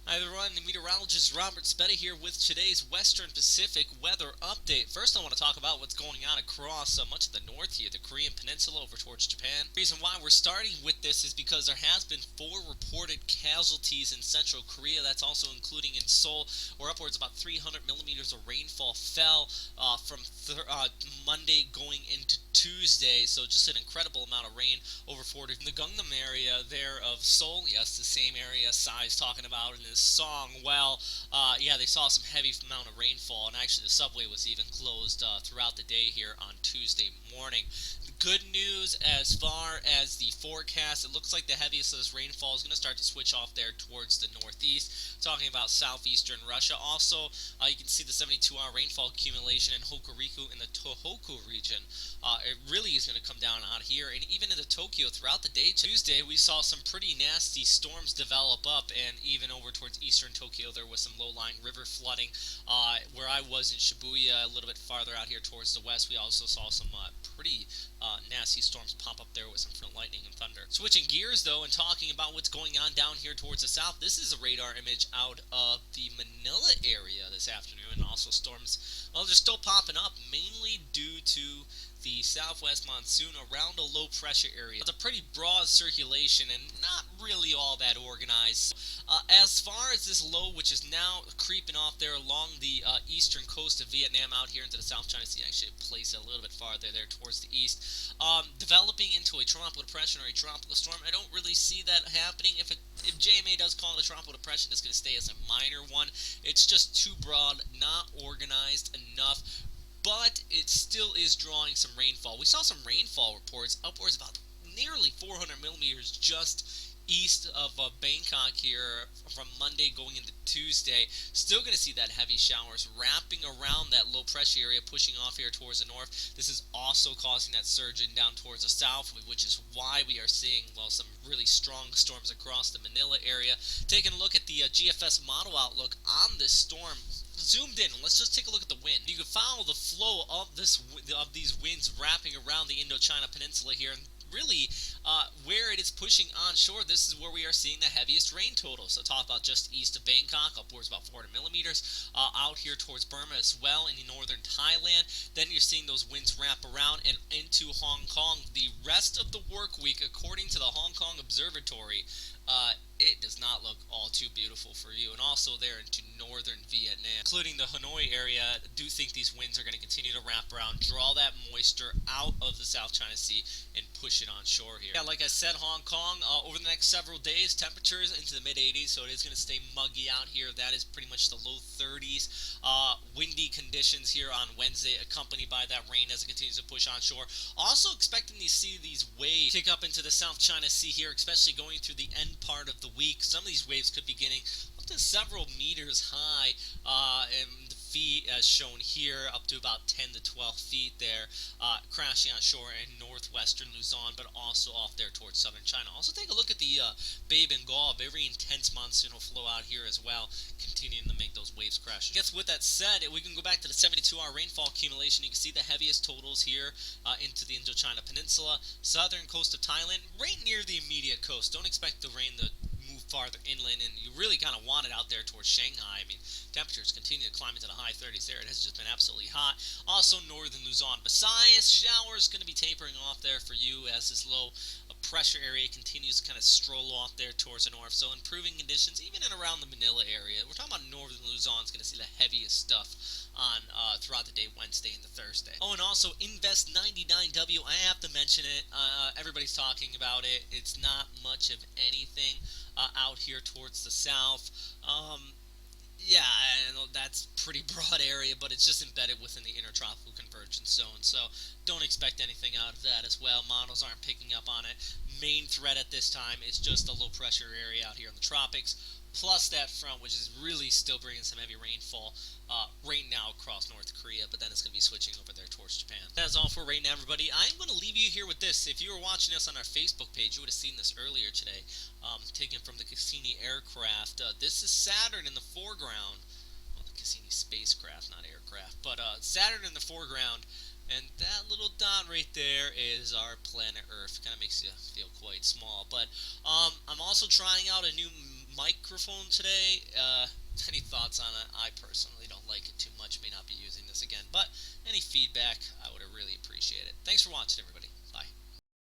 Hi everyone, meteorologist Robert Spetta here with today's Western Pacific weather update. First I want to talk about what's going on across much of the north here, the Korean Peninsula over towards Japan. The reason why we're starting with this is because there has been 4 reported casualties in central Korea. That's also including in Seoul, where upwards about 300 millimeters of rainfall fell from Monday going into Tuesday. So just an incredible amount of rain over 40 in the Gangnam area there of Seoul. Yes, the same area Psy's talking about in his song. Well, yeah, they saw some heavy amount of rainfall, and actually the subway was even closed throughout the day here on Tuesday morning. Good news as far as the forecast, it looks like the heaviest of this rainfall is going to start to switch off there towards the northeast, talking about southeastern Russia. Also, you can see the 72-hour rainfall accumulation in Hokuriku in the Tohoku region. It really is going to come down out here, and even into Tokyo throughout the day. Tuesday, we saw some pretty nasty storms develop up, and even over towards eastern Tokyo, there was some low-lying river flooding. Where I was in Shibuya, a little bit farther out here towards the west, we also saw some pretty nasty storms pop up there with some lightning and thunder. Switching gears though and talking about what's going on down here towards the south, this is a radar image out of the Manila area this afternoon, and also storms, well, they're still popping up, mainly due to the southwest monsoon around a low pressure area. It's a pretty broad circulation and not really all that organized. As far as this low, which is now creeping off there along the eastern coast of Vietnam out here into the South China Sea, actually place it a little bit farther there towards the east, developing into a tropical depression or a tropical storm. I don't really see that happening. If JMA does call it a tropical depression, it's going to stay as a minor one. It's just too broad, not organized enough, but it still is drawing some rainfall. We saw some rainfall reports upwards about nearly 400 millimeters just east of Bangkok here from Monday going into Tuesday. Still going to see that heavy showers wrapping around that low pressure area, pushing off here towards the north. This is also causing that surge in down towards the south, which is why we are seeing, well, some really strong storms across the Manila area. Taking a look at the GFS model outlook on this storm, zoomed in. Let's just take a look at the wind. You can follow the flow of these winds wrapping around the Indo-China peninsula here, and really where it is pushing onshore, this is where we are seeing the heaviest rain totals. So talk about just east of Bangkok, upwards about 400 millimeters, out here towards Burma as well, in northern Thailand. Then you're seeing those winds wrap around and into Hong Kong. The rest of the work week, according to the Hong Kong Observatory, it does not look all too beautiful for you. And also there into northern Vietnam, including the Hanoi area, I do think these winds are going to continue to wrap around, draw that moisture out of the South China Sea, and push it onshore here. Yeah, like I said, Hong Kong, over the next several days, temperatures into the mid-80s, so it is going to stay muggy out here. That is pretty much the low 30s. Windy conditions here on Wednesday, accompanied by that rain as it continues to push onshore. Also expecting to see these waves kick up into the South China Sea here, especially going through the end part of the week. Some of these waves could be getting up to several meters high, and the feet as shown here up to about 10 to 12 feet there, crashing on shore in northwestern Luzon, but also off there towards southern China. Also take a look at the Bay of Bengal, very intense monsoonal flow out here as well, continuing to make those waves crash. I guess with that said, we can go back to the 72-hour rainfall accumulation. You can see the heaviest totals here into the Indo-China Peninsula, southern coast of Thailand, right near the immediate coast. Don't expect the rain to move farther inland, and you really kind of want it out there towards Shanghai. I mean, temperatures continue to climb into the high 30s there. It has just been absolutely hot. Also, northern Luzon, Visayas, showers going to be tapering off there for you as this low pressure area continues to kind of stroll off there towards the north. So improving conditions even in around the Manila area. We're talking about northern Luzon is going to see the heaviest stuff on throughout the day, Wednesday into Thursday. Oh, and also Invest 99W. I have to mention it. Everybody's talking about it. It's not much of anything out here towards the south. Yeah, I know that's pretty broad area, but it's just embedded within the intertropical convergence zone, so don't expect anything out of that as well. Models aren't picking up on it. Main threat at this time is just the low pressure area out here in the tropics, plus that front, which is really still bringing some heavy rainfall right now across North Korea, but then it's going to be switching over there towards Japan. That's all for right now, everybody. I'm going to leave you here with this. If you were watching us on our Facebook page, you would have seen this earlier today, taken from the Cassini aircraft. This is Saturn in the foreground. Well, the Cassini spacecraft, not aircraft, but Saturn in the foreground. And that little dot right there is our planet Earth. Kind of makes you feel quite small. But I'm also trying out a new microphone today. Any thoughts on it? I personally don't like it too much. May not be using this again, but any feedback, I would really appreciate it. Thanks for watching, everybody.